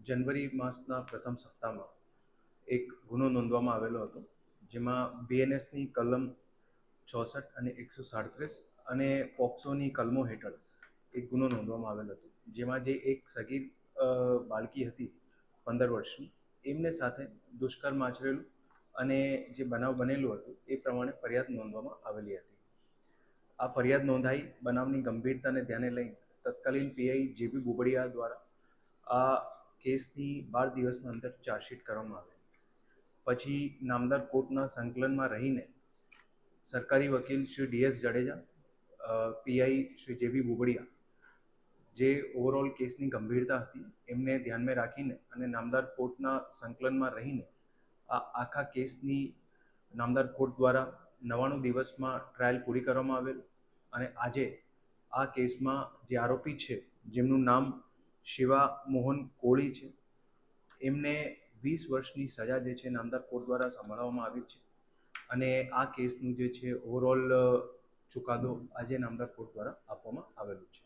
જનવરી માસના પ્રથમ સપ્તાહમાં એક ગુનો નોંધવામાં આવેલો હતો, જેમાં બીએનએસની કલમ 64 અને 137 અને પોક્સોની કલમો હેઠળ એક ગુનો નોંધવામાં આવેલો હતો, જેમાં જે એક સગીર બાળકી હતી 15 વર્ષની, એમને સાથે દુષ્કર્મ આચરેલું અને જે બનાવ બનેલું હતું એ પ્રમાણે ફરિયાદ નોંધવામાં આવેલી હતી. આ ફરિયાદ નોંધાઈ બનાવની ગંભીરતાને ધ્યાને લઈ તત્કાલીન પીઆઈ જેબી બોબડિયા દ્વારા આ કેસની 12 દિવસના અંદર ચાર્જશીટ કરવામાં આવે. પછી નામદાર કોર્ટના સંકલનમાં રહીને સરકારી વકીલ શ્રી ડીએસ જાડેજા, પીઆઈ શ્રી જેબી બોબડિયા, જે ઓવરઓલ કેસની ગંભીરતા હતી એમને ધ્યાનમાં રાખીને અને નામદાર કોર્ટના સંકલનમાં રહીને આ આખા કેસની નામદાર કોર્ટ દ્વારા 99 દિવસમાં ટ્રાયલ પૂરી કરવામાં આવેલ. અને આજે આ કેસમાં જે આરોપી છે, જેમનું નામ શિવા મોહન કોળી છે, એમને 20 વર્ષની સજા જે છે નામદાર કોર્ટ દ્વારા સંભાળવામાં આવી છે. અને આ કેસનું જે છે ઓવરઓલ ચુકાદો આજે નામદાર કોર્ટ દ્વારા આપવામાં આવેલું છે.